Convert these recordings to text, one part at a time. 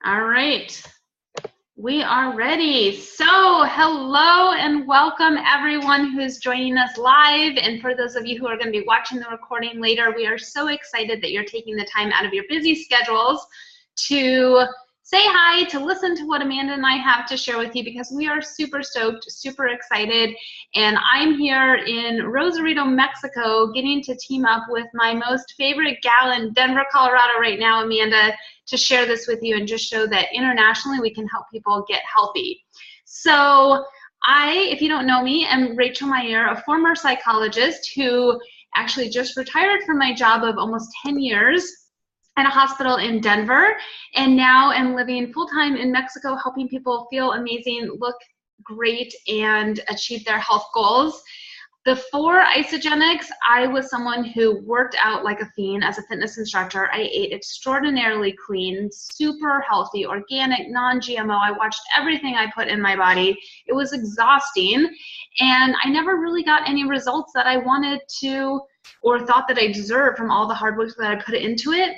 All right, we are ready. So hello and welcome everyone who's joining us live. And for those of you who are going to be watching the recording later, we are so excited that you're taking the time out of your busy schedules to say hi, to listen to what Amanda and I have to share with you, because we are super stoked, super excited. And I'm here in Rosarito, Mexico, getting to team up with my most favorite gal in Denver, Colorado right now, Amanda, to share this with you and just show that internationally we can help people get healthy. So if you don't know me, am Rachel Meyer, a former psychologist who actually just retired from my job of almost 10 years at a hospital in Denver, and now am living full-time in Mexico, helping people feel amazing, look great, and achieve their health goals. Before Isagenix, I was someone who worked out like a fiend as a fitness instructor. I ate extraordinarily clean, super healthy, organic, non-GMO. I watched everything I put in my body. It was exhausting, and I never really got any results that I wanted to or thought that I deserved from all the hard work that I put into it.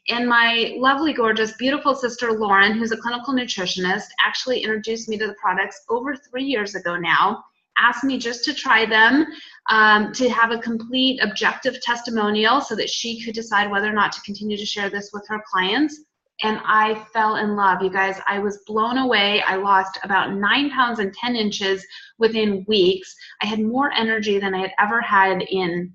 And my lovely, gorgeous, beautiful sister, Lauren, who's a clinical nutritionist, actually introduced me to the products over 3 years ago now, asked me just to try them, to have a complete objective testimonial so that she could decide whether or not to continue to share this with her clients. And I fell in love, you guys. I was blown away. I lost about 9 pounds and 10 inches within weeks. I had more energy than I had ever had in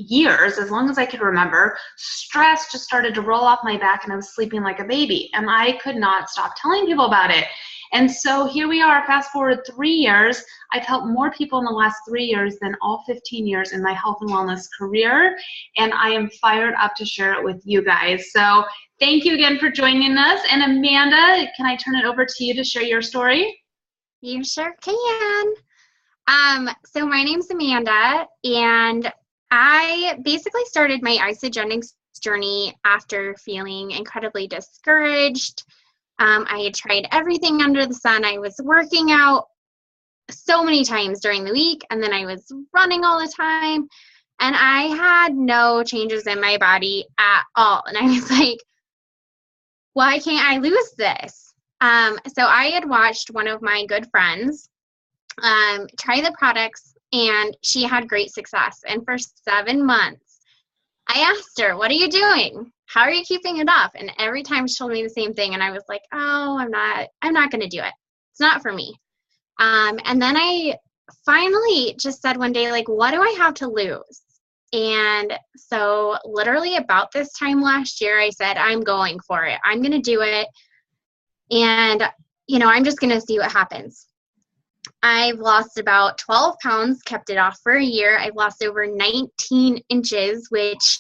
years, as long as I could remember. Stress just started to roll off my back, and I was sleeping like a baby, and I could not stop telling people about it. And so here we are, fast forward 3 years. I've helped more people in the last 3 years than all 15 years in my health and wellness career, and I am fired up to share it with you guys. So thank you again for joining us. And Amanda, can I turn it over to you to share your story? You sure can. So my name's Amanda, and I basically started my Isagenix journey after feeling incredibly discouraged. I had tried everything under the sun. I was working out so many times during the week, and then I was running all the time, and I had no changes in my body at all. And I was like, why can't I lose this? So I had watched one of my good friends try the products, and she had great success. And for 7 months, I asked her, what are you doing? How are you keeping it up? And every time she told me the same thing, and I was like, oh, I'm not going to do it. It's not for me. And then I finally just said one day, like, what do I have to lose? And so literally about this time last year, I said, I'm going for it. I'm going to do it. And, I'm just going to see what happens. I've lost about 12 pounds, kept it off for a year. I've lost over 19 inches, which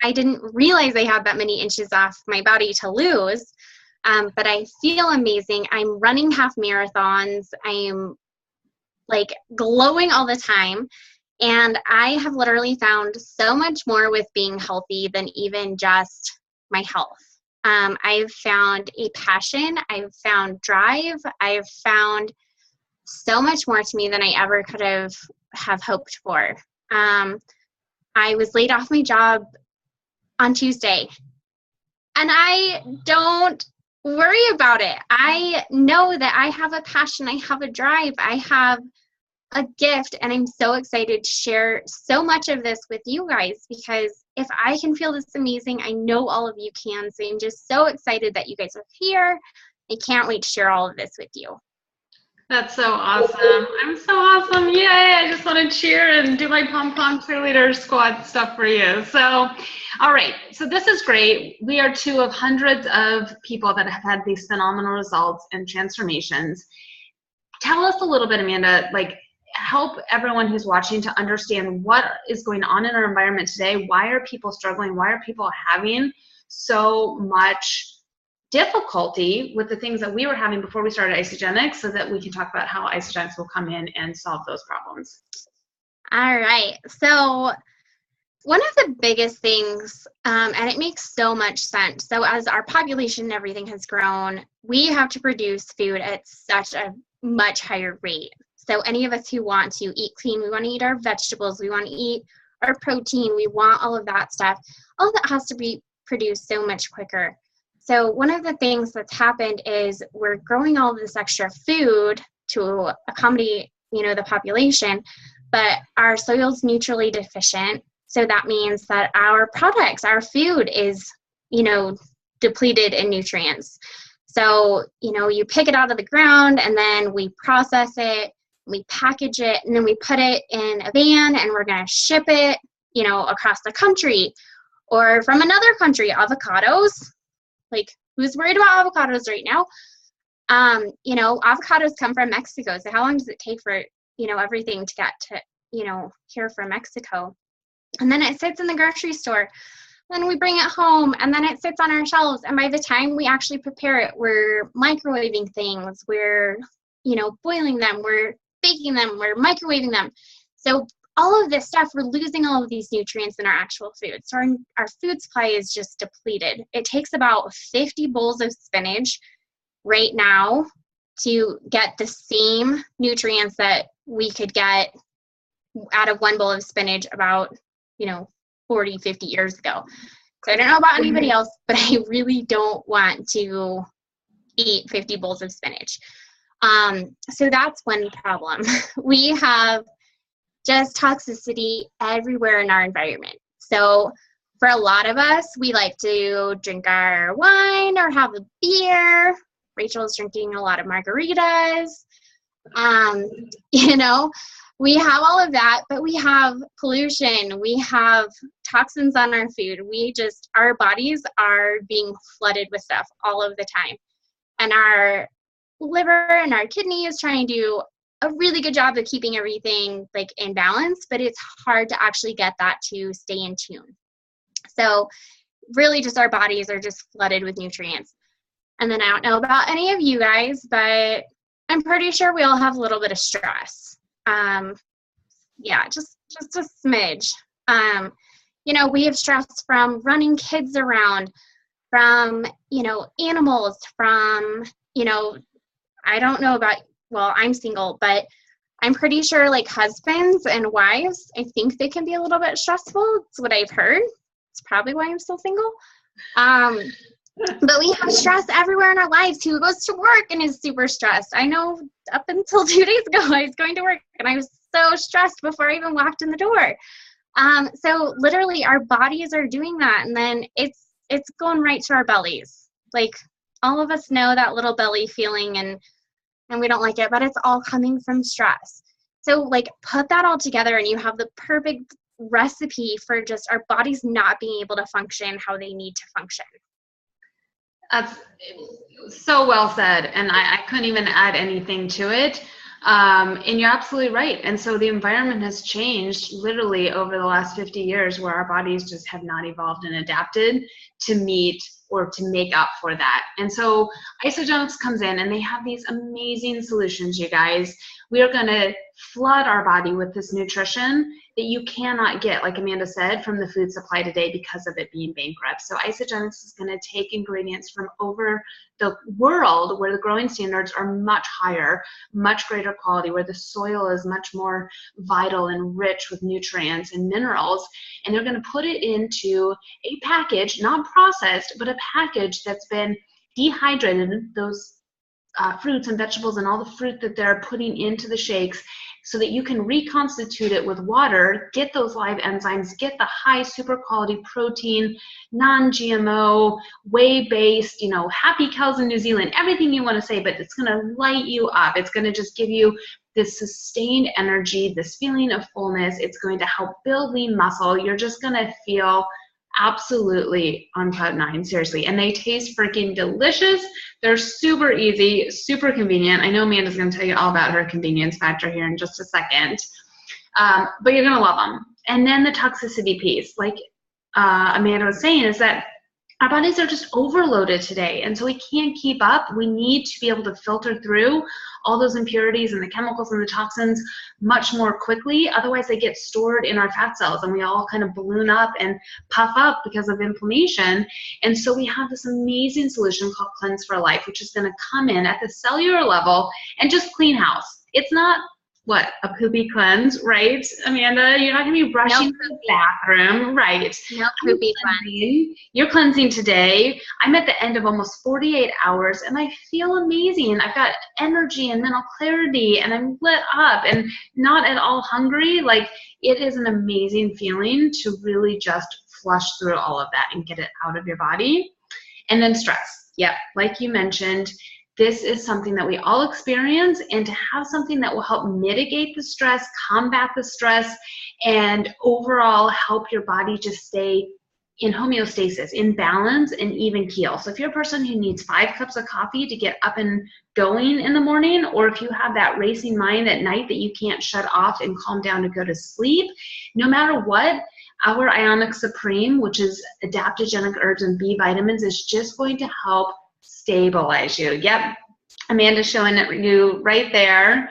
I didn't realize I had that many inches off my body to lose. But I feel amazing. I'm running half marathons. I'm like glowing all the time. And I have literally found so much more with being healthy than even just my health. I've found a passion. I've found drive. I've found so much more to me than I ever could have hoped for. I was laid off my job on Tuesday, and I don't worry about it. I know that I have a passion, I have a drive, I have a gift, and I'm so excited to share so much of this with you guys, because if I can feel this amazing, I know all of you can. So I'm just so excited that you guys are here. I can't wait to share all of this with you. That's so awesome. I'm so awesome. Yay. I just want to cheer and do my pom-pom cheerleader squad stuff for you. So, all right. So this is great. We are 2 of hundreds of people that have had these phenomenal results and transformations. Tell us a little bit, Amanda, help everyone who's watching to understand what is going on in our environment today. Why are people struggling? Why are people having so much difficulty with the things that we were having before we started Isagenix, so that we can talk about how Isagenix will come in and solve those problems? All right. So one of the biggest things, and it makes so much sense. So as our population and everything has grown, we have to produce food at such a much higher rate. So any of us who want to eat clean, we want to eat our vegetables, we want to eat our protein, we want all of that stuff. All of that has to be produced so much quicker. So one of the things that's happened is we're growing all of this extra food to accommodate, the population, but our soil's neutrally deficient. So that means that our products, our food is, depleted in nutrients. So, you pick it out of the ground and then we process it, we package it, and then we put it in a van and we're going to ship it, across the country or from another country. Avocados, like who's worried about avocados right now? Avocados come from Mexico. So how long does it take for, everything to get to, here from Mexico? And then it sits in the grocery store. Then we bring it home and then it sits on our shelves. And by the time we actually prepare it, we're microwaving things. We're, boiling them. We're baking them. We're microwaving them. So all of this stuff, we're losing all of these nutrients in our actual food. So our food supply is just depleted. It takes about 50 bowls of spinach right now to get the same nutrients that we could get out of one bowl of spinach about, 40, 50 years ago. So I don't know about anybody else, but I really don't want to eat 50 bowls of spinach. So that's one problem. We have just toxicity everywhere in our environment. So for a lot of us, we like to drink our wine or have a beer. Rachel's drinking a lot of margaritas. We have all of that, but we have pollution. We have toxins on our food. Our bodies are being flooded with stuff all of the time. And our liver and our kidney is trying to do a really good job of keeping everything in balance, but it's hard to actually get that to stay in tune. So really just our bodies are just flooded with nutrients. And then I don't know about any of you guys, but I'm pretty sure we all have a little bit of stress. Just a smidge. We have stress from running kids around, from, animals, from, I don't know about, I'm single, but I'm pretty sure husbands and wives, I think they can be a little bit stressful. It's what I've heard. It's probably why I'm still single. But we have stress everywhere in our lives. Who goes to work and is super stressed? I know up until 2 days ago, I was going to work and I was so stressed before I even walked in the door. So literally our bodies are doing that. And then it's going right to our bellies. All of us know that little belly feeling and we don't like it, but it's all coming from stress. So put that all together and you have the perfect recipe for just our bodies not being able to function how they need to function. That's so well said, and I couldn't even add anything to it. And you're absolutely right. And so the environment has changed literally over the last 50 years where our bodies just have not evolved and adapted to meet or to make up for that. And so Isagenix comes in and they have these amazing solutions, you guys. We are going to flood our body with this nutrition that you cannot get, like Amanda said, from the food supply today because of it being bankrupt. So Isagenix is going to take ingredients from over the world where the growing standards are much higher, much greater quality, where the soil is much more vital and rich with nutrients and minerals, and they're going to put it into a package, not processed, but a package that's been dehydrated, those fruits and vegetables and all the fruit that they're putting into the shakes, so that you can reconstitute it with water, get those live enzymes, get the high super quality protein, non-GMO, whey-based, happy cows in New Zealand, everything you want to say, but it's going to light you up. It's going to just give you this sustained energy, this feeling of fullness. It's going to help build lean muscle. You're just going to feel absolutely on cloud nine, seriously. And they taste freaking delicious. They're super easy, super convenient. I know Amanda's going to tell you all about her convenience factor here in just a second, but you're going to love them. And then the toxicity piece, like Amanda was saying, is that our bodies are just overloaded today, and so we can't keep up. We need to be able to filter through all those impurities and the chemicals and the toxins much more quickly. Otherwise, they get stored in our fat cells, and we all kind of balloon up and puff up because of inflammation. And so we have this amazing solution called Cleanse for Life, which is going to come in at the cellular level and just clean house. It's not what, a poopy cleanse, right, Amanda? You're not going to be rushing to the bathroom, right? No poopy cleanse. You're cleansing today. I'm at the end of almost 48 hours, and I feel amazing. I've got energy and mental clarity, and I'm lit up and not at all hungry. Like, it is an amazing feeling to really just flush through all of that and get it out of your body. And then stress. Yep, like you mentioned, this is something that we all experience, and to have something that will help mitigate the stress, combat the stress, and overall help your body just stay in homeostasis, in balance, and even keel. So if you're a person who needs 5 cups of coffee to get up and going in the morning, or if you have that racing mind at night that you can't shut off and calm down to go to sleep, no matter what, our Ionic Supreme, which is adaptogenic herbs and B vitamins, is just going to help stabilize you. Yep, Amanda's showing it you right there.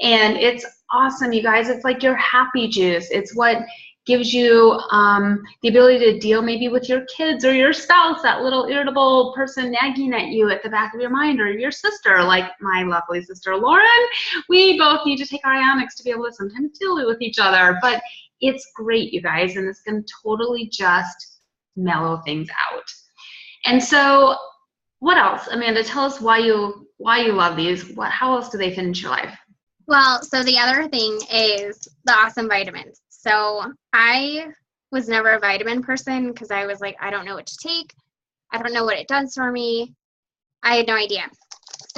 And it's awesome, you guys. It's like your happy juice. It's what gives you the ability to deal maybe with your kids or your spouse, that little irritable person nagging at you at the back of your mind, or your sister, like my lovely sister Lauren. We both need to take our Ionics to be able to sometimes deal with each other. But it's great, you guys, and it's going to totally just mellow things out. And so, what else, Amanda? Tell us why you love these. How else do they fit into your life? Well, so the other thing is the awesome vitamins. So I was never a vitamin person because I was like, I don't know what to take. I don't know what it does for me. I had no idea.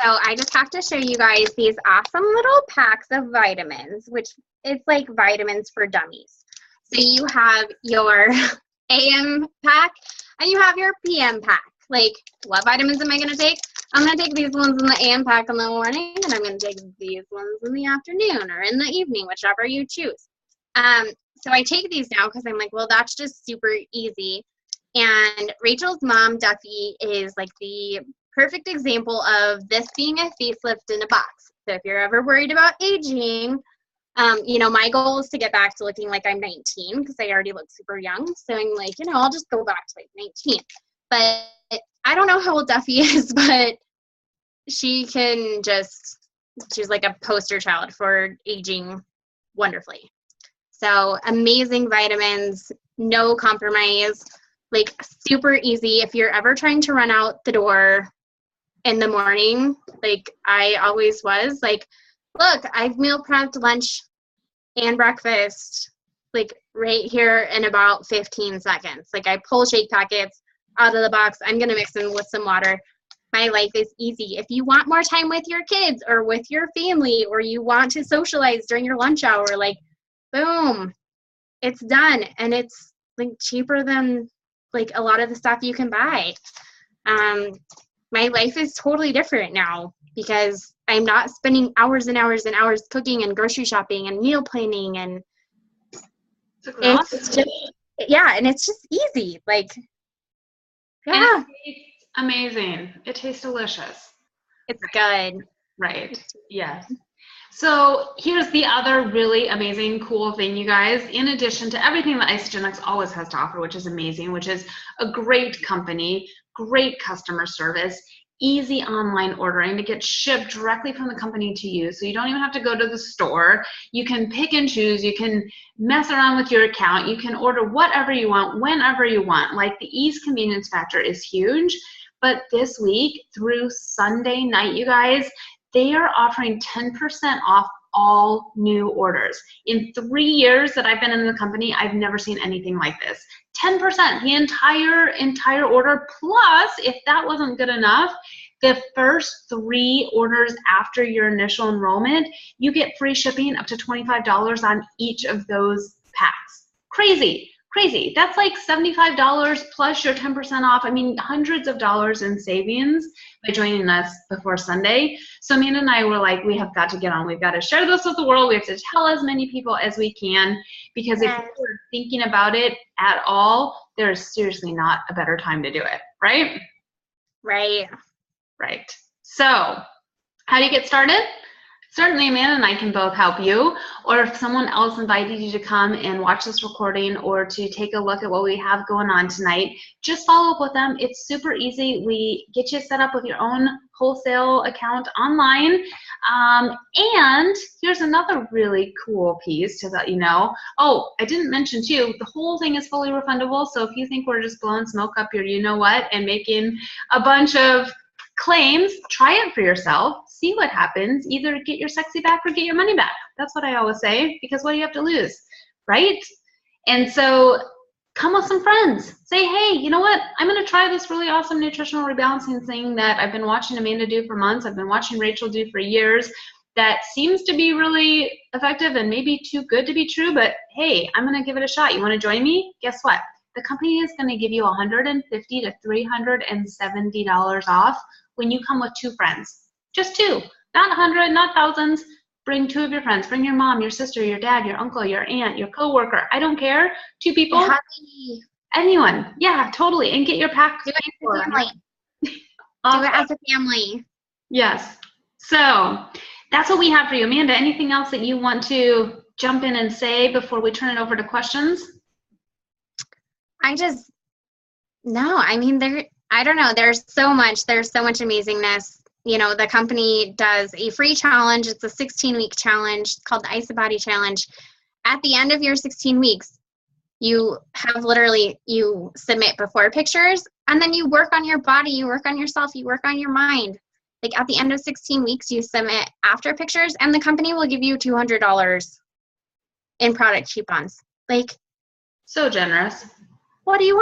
So I just have to show you guys these awesome little packs of vitamins, which it's like vitamins for dummies. So you have your AM pack and you have your PM pack. Like, what vitamins am I going to take? I'm going to take these ones in the AM pack in the morning, and I'm going to take these ones in the afternoon or in the evening, whichever you choose. So I take these now because I'm like, well, that's just super easy. And Rachel's mom, Duffy, is like the perfect example of this being a facelift in a box. So if you're ever worried about aging, you know, my goal is to get back to looking like I'm 19 because I already look super young. So I'm like, you know, I'll just go back to like 19. But I don't know how old Duffy is, but she's like a poster child for aging wonderfully. So amazing vitamins, no compromise, like super easy. If you're ever trying to run out the door in the morning, like I always was, like, look, I've meal prepped lunch and breakfast, like right here in about 15 seconds. Like I pull shake packets out of the box. I'm going to mix them with some water. My life is easy. If you want more time with your kids or with your family, or you want to socialize during your lunch hour, like, boom, it's done. And it's like cheaper than like a lot of the stuff you can buy. My life is totally different now because I'm not spending hours and hours and hours cooking and grocery shopping and meal planning, and it's just, yeah, and it's just easy. Like, yeah. And it tastes amazing. It tastes delicious. It's good. Right. Yes. So here's the other really amazing, cool thing, you guys. In addition to everything that Isagenix always has to offer, which is amazing, which is a great company, great customer service, easy online ordering to get shipped directly from the company to you. So you don't even have to go to the store. You can pick and choose. You can mess around with your account. You can order whatever you want, whenever you want. Like, the ease convenience factor is huge. But this week through Sunday night, you guys, they are offering 10% off all new orders. In 3 years that I've been in the company, I've never seen anything like this. 10%, the entire order, plus, if that wasn't good enough, the first 3 orders after your initial enrollment, you get free shipping up to $25 on each of those packs. Crazy. Crazy. That's like $75 plus your 10% off. I mean, hundreds of dollars in savings by joining us before Sunday. So Amanda and I were like, we have got to get on. We've got to share this with the world. We have to tell as many people as we can, because if you're thinking about it at all, there's seriously not a better time to do it, right? Right. Right. So how do you get started? Certainly, Amanda and I can both help you. Or if someone else invited you to come and watch this recording or to take a look at what we have going on tonight, just follow up with them. It's super easy. We get you set up with your own wholesale account online. And here's another really cool piece to let you know. Oh, I didn't mention too, the whole thing is fully refundable. So if you think we're just blowing smoke up your you-know-what and making a bunch of claims, try it for yourself, see what happens, either get your sexy back or get your money back. That's what I always say, because what do you have to lose, right? And so come with some friends. Say, hey, you know what? I'm going to try this really awesome nutritional rebalancing thing that I've been watching Amanda do for months. I've been watching Rachel do for years. That seems to be really effective and maybe too good to be true, but hey, I'm going to give it a shot. You want to join me? Guess what? The company is going to give you $150 to $370 off when you come with 2 friends. Just 2, not 100, not thousands. Bring 2 of your friends. Bring your mom, your sister, your dad, your uncle, your aunt, your coworker. I don't care. 2 people. Happy. Anyone. Yeah, totally. And get your pack. Do it as a family. Awesome. Do it as a family. Yes. So that's what we have for you. Amanda, anything else that you want to jump in and say before we turn it over to questions? I don't know. There's so much amazingness. You know, the company does a free challenge. It's a 16-week challenge. It's called the IsaBody Challenge. At the end of your 16 weeks, you submit before pictures, and then you work on your body, you work on yourself, you work on your mind. Like at the end of 16 weeks, you submit after pictures, and the company will give you $200 in product coupons. Like, so generous. what do you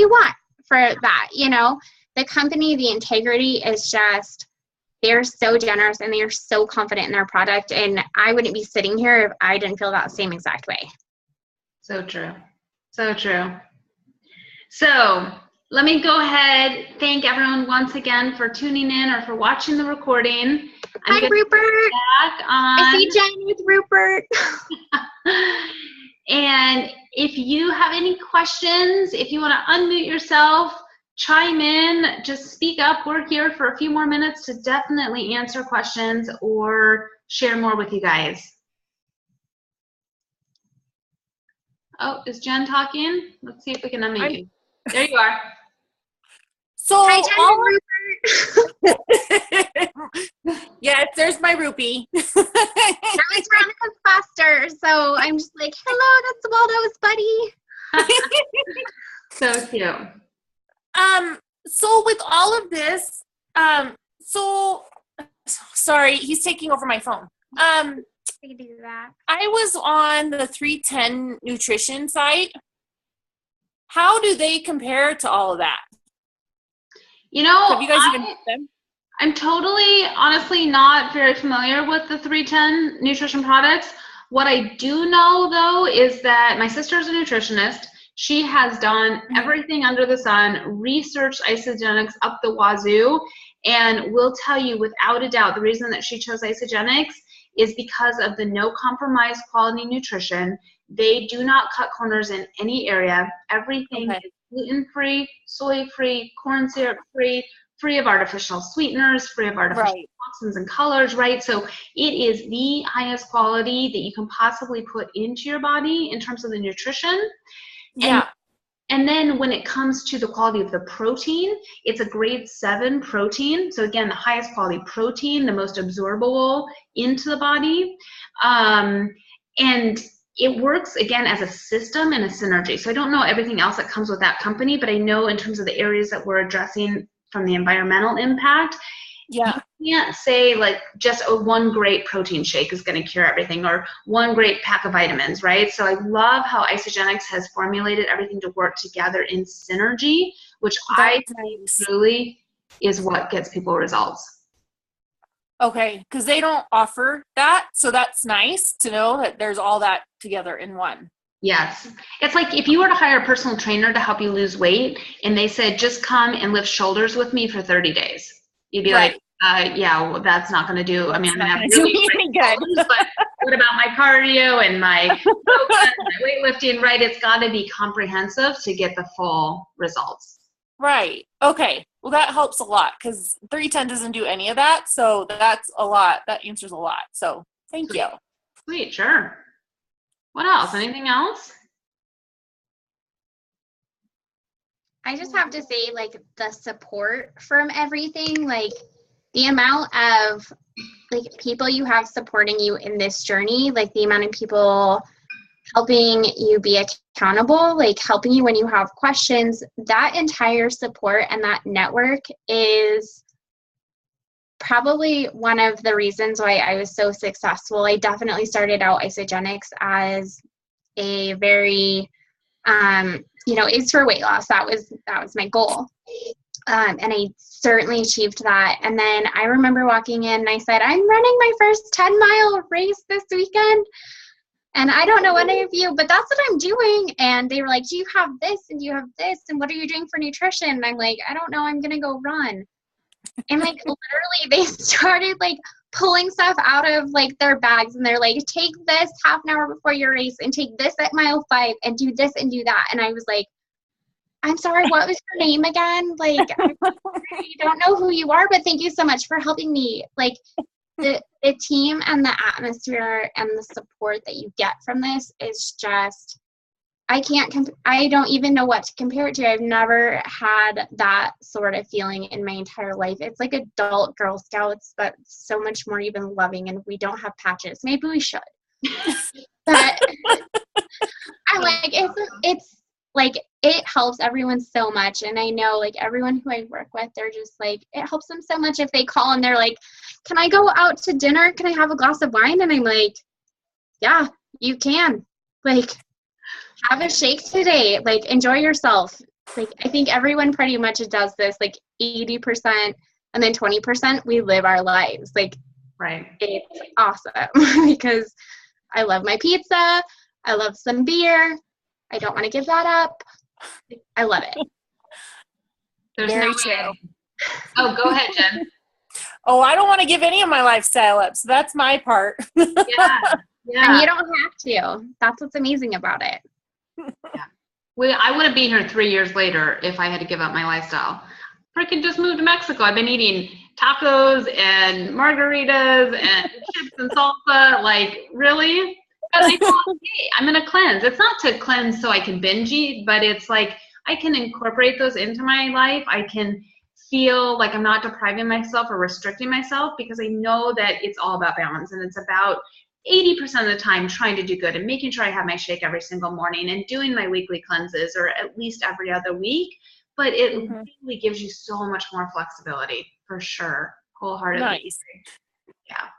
want for that? You know, the company, the integrity is just, they're so generous and they're so confident in their product. And I wouldn't be sitting here if I didn't feel that same exact way. So true. So true. So let me go ahead, thank everyone once again for tuning in or for watching the recording. Hi, Rupert. I see Jen with Rupert. And if you have any questions, if you want to unmute yourself, chime in, just speak up. We're here for a few more minutes to definitely answer questions or share more with you guys. Oh, is Jen talking? Let's see if we can unmute you. There you are. So hi, Jen and Rupert. Yes, there's my rupee. Now it's running faster, so I'm just like, hello, that's Waldo's buddy. So cute. So with all of this, sorry, he's taking over my phone. We do that. I was on the 310 nutrition site. How do they compare to all of that? You know, have you guys even met them? I'm totally, honestly, not very familiar with the 310 nutrition products. What I do know, though, is that my sister is a nutritionist. She has done everything under the sun, researched Isagenix up the wazoo, and will tell you without a doubt the reason that she chose Isagenix is because of the no compromise quality nutrition. They do not cut corners in any area. Everything is gluten-free, soy-free, corn syrup-free, free of artificial sweeteners, free of artificial toxins and colors, right? So it is the highest quality that you can possibly put into your body in terms of the nutrition. Yeah. And then when it comes to the quality of the protein, it's a grade 7 protein. So again, the highest quality protein, the most absorbable into the body. And it works, again, as a system and a synergy. So I don't know everything else that comes with that company, but I know in terms of the areas that we're addressing from the environmental impact, you can't say like just one great protein shake is going to cure everything or one great pack of vitamins, right? So I love how Isagenix has formulated everything to work together in synergy, which I think truly is what gets people results. Okay, because they don't offer that, so that's nice to know that there's all that together in one. Yes. It's like if you were to hire a personal trainer to help you lose weight and they said, just come and lift shoulders with me for 30 days. You'd be like, yeah, well, that's not going to do. I mean, I'm going to have really good. But what about my cardio and my yoga and my weightlifting, right? It's got to be comprehensive to get the full results. Right. Okay. Well, that helps a lot because 310 doesn't do any of that. So that's a lot. That answers a lot. So thank you. Sweet, sure. What else? Anything else? I just have to say, like, the support from everything, like the amount of like people you have supporting you in this journey, like the amount of people helping you be accountable, like helping you when you have questions, that entire support and that network is probably one of the reasons why I was so successful. I definitely started out Isagenix as a very it's for weight loss. That was my goal. And I certainly achieved that. And then I remember walking in and I said, I'm running my first 10-mile race this weekend. And I don't know any of you, but that's what I'm doing. And they were like, do you have this? And do you have this? And what are you doing for nutrition? And I'm like, I don't know. I'm going to go run. And like literally they started like pulling stuff out of like their bags and they're like, take this half an hour before your race and take this at mile 5 and do this and do that. And I was like, I'm sorry, what was your name again? Like, I don't know who you are, but thank you so much for helping me. Like the team and the atmosphere and the support that you get from this is just, I don't even know what to compare it to. I've never had that sort of feeling in my entire life. It's like adult Girl Scouts, but so much more even loving, and we don't have patches. Maybe we should. But I'm like, it's like, it helps everyone so much. And I know like everyone who I work with, they're just like, it helps them so much if they call and they're like, can I go out to dinner? Can I have a glass of wine? And I'm like, yeah, you can. Like, have a shake today. Like, enjoy yourself. Like, I think everyone pretty much does this, like 80% and then 20% we live our lives. Like, right. It's awesome because I love my pizza. I love some beer. I don't want to give that up. I love it. There's Very no true. way. Oh, go ahead, Jen. Oh, I don't want to give any of my lifestyle up. So that's my part. Yeah. And you don't have to. That's what's amazing about it. Yeah. Well, I wouldn't be here 3 years later if I had to give up my lifestyle. Freaking just moved to Mexico. I've been eating tacos and margaritas and chips and salsa. Like, really? But I thought, hey, I'm going to cleanse. It's not to cleanse so I can binge eat, but it's like I can incorporate those into my life. I can feel like I'm not depriving myself or restricting myself because I know that it's all about balance, and it's about 80% of the time trying to do good and making sure I have my shake every single morning and doing my weekly cleanses or at least every other week. But it really gives you so much more flexibility, for sure. Wholeheartedly. Nice. Yeah.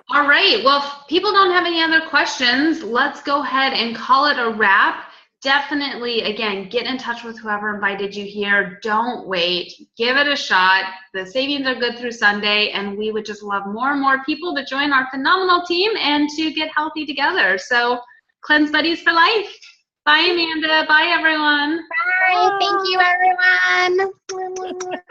All right. Well, if people don't have any other questions, let's go ahead and call it a wrap. Definitely, again, get in touch with whoever invited you here. Don't wait. Give it a shot. The savings are good through Sunday, and we would just love more and more people to join our phenomenal team and to get healthy together. So, Cleanse Buddies for life. Bye, Amanda. Bye, everyone. Bye. Thank you, everyone.